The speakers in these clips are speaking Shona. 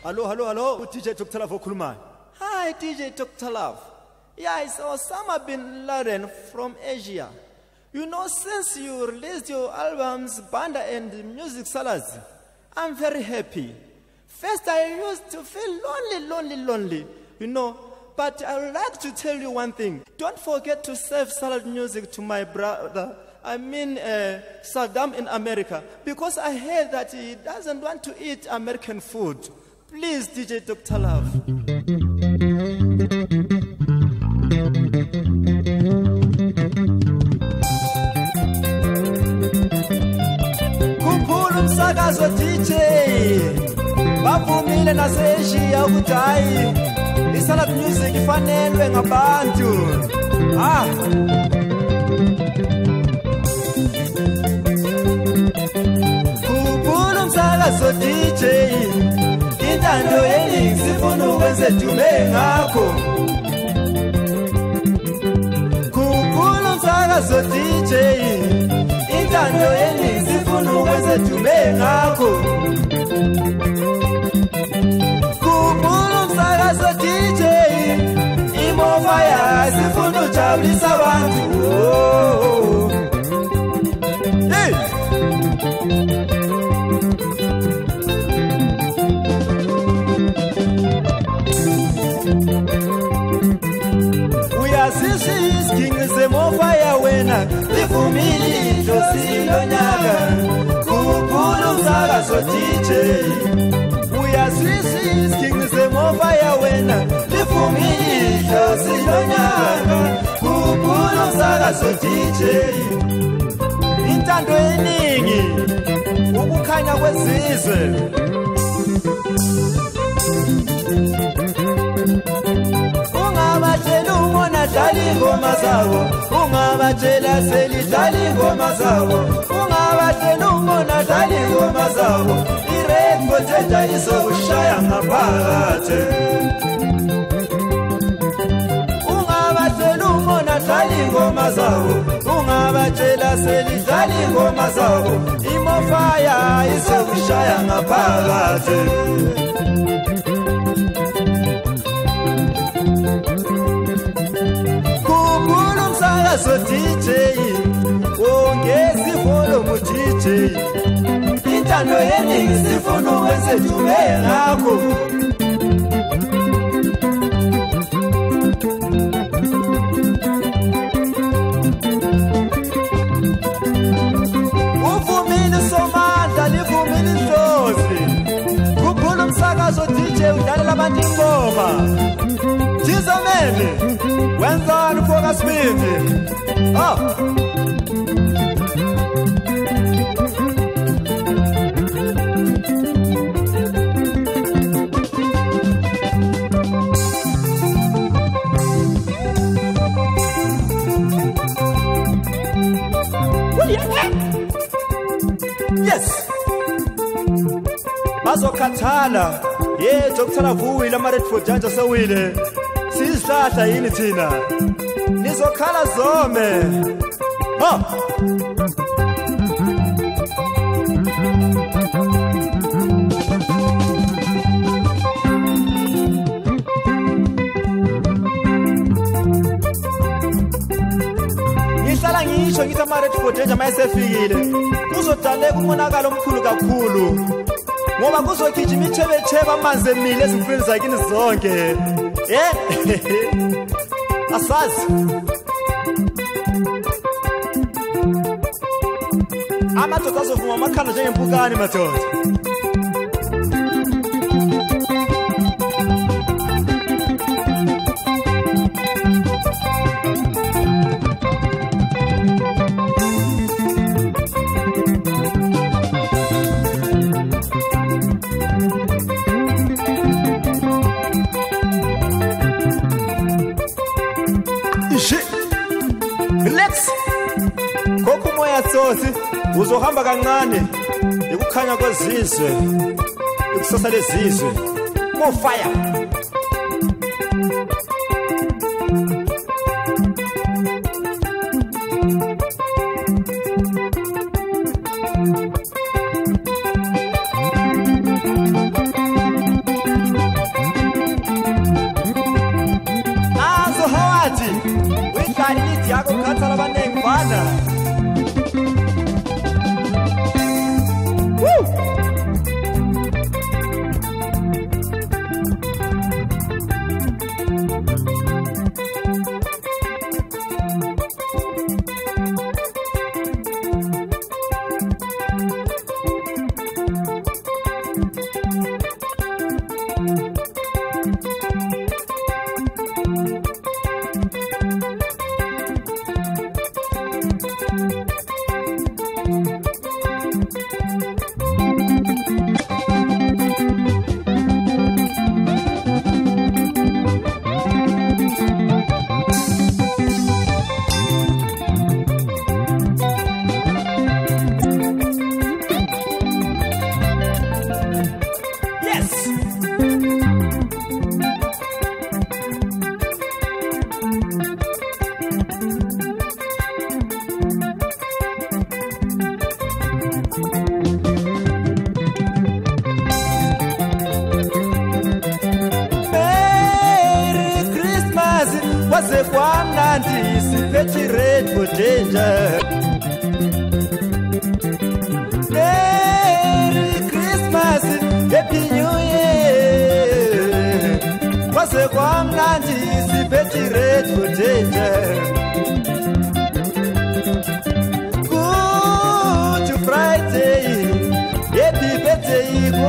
Hello, DJ Dr. Love okhulumayo. Hi, DJ Dr. Love. Yeah, it's Osama bin Laden from Asia. You know, since you released your albums, Banda and Music Salads, I'm very happy. First, I used to feel lonely, you know. But I would like to tell you one thing. Don't forget to save salad music to my brother. Saddam in America. Because I heard that he doesn't want to eat American food. Please, DJ Dr. Love. Kukhulu msakazo DJ. Bavumile nase-Asia ukuthi hayi isalad music ifanelwe ngabantu. Kukhulu msakazo DJ. Intando yeningi sifuna ukwenza dume ngakho. Kukhulu msakazo DJ. Intando yeningi sifuna ukwenza dume ngakho. Kukhulu msakazo DJ. Imova ya sifuna ujabulisa abantu. Hey! Uyasisi king semova ya wena livumile josilonyaka kukhulu msakazo DJ. Uyasisi king semova ya wena livumile josilonyaka kukhulu msakazo DJ. Intando yeningi ukukhanya kwesizwe. Ungabatshela umona dlala ingoma zabo, ungabatshela selidlala ingoma zabo, ungabatshela umona dlala ingoma zabo, irecord tenda izokushaya ngaphakathi. Ungabatshela umona dlala ingoma zabo, ungabatshela selidlala ingoma zabo, imofaya izokushaya ngaphakathi. So DJ, ongezi volume DJ. Intando yeningi sifuna ukwenza dume ngakho. Uvumile somandla livumile inhlozi. Kukhulu umsakazo DJ udlalela abantu ingoma. Jizamele wenzani focus with. Yes. Bazokhathala. Dr. Avuwile ama-Redford Judge asewile. Sihlahla yini thina? Nizokhala zome. Ngihlala ngisho ngithi ama-Redford Judge mayesefikile kuzodaleka umonakalo omkhulu kakhulu ngoba kuzogijima ichebechebe amanzi emile ezimfini zakini zonke. Asazi amadoda azovuma amakhanda njengempukane madoda. Uzohamba kancane ukukhanya kwezizwe ikusasa lezizwe. More fire.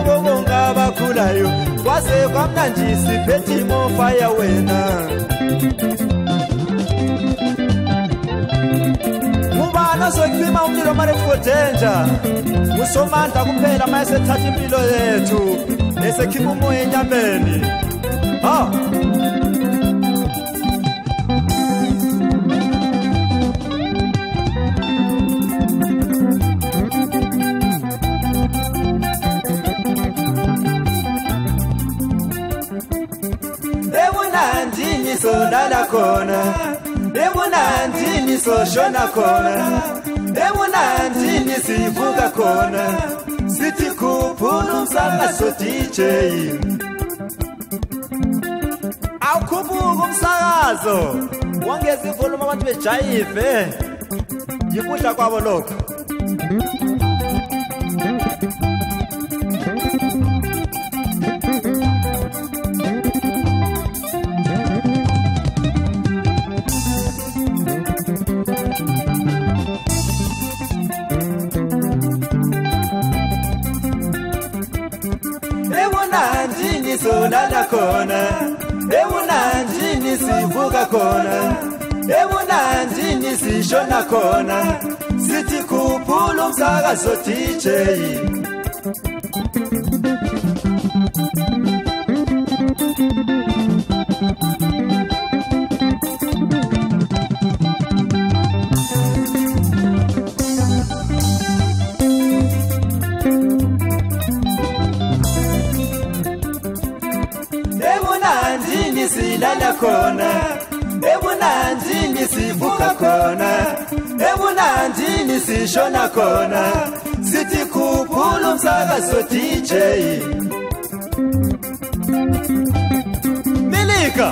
bonga bakhulayo kwaze kwamnandi siphethi mofaya wena ngubani ozokucima umlilo manje kudanger usomandla kuphela mase thatha impilo yethu esekhipha umoya enyameni ebunandini solala khona ebunandini soshona khona ebunandini sivuka khona sithi khuphula umsakazo DJ awukhuphuka umsakazo wongeza ivolume abantu bejayive yikudla kwabo lokho ebunandini solala khona ebunandini sivuka khona ebunandini sishona khona sithi khuphula umsakazo DJ ebunandini silala khona ebunandini sivuka khona ebunandini sishona khona sithi khuphula umsakazo DJ Milika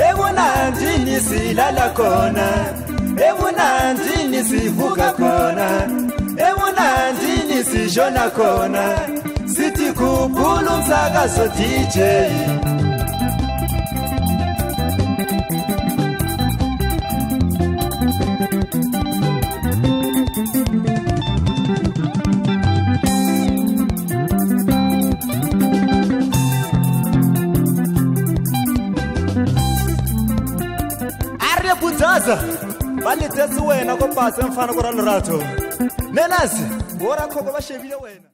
ebunandini silala khona ebunandini sivuka khona ebunandini sishona khona sithi khuphula umsakazo DJ Buzaza balithetsi wena ko basa mfana ko ralo ratho nenazi bora khoko ba shebile wena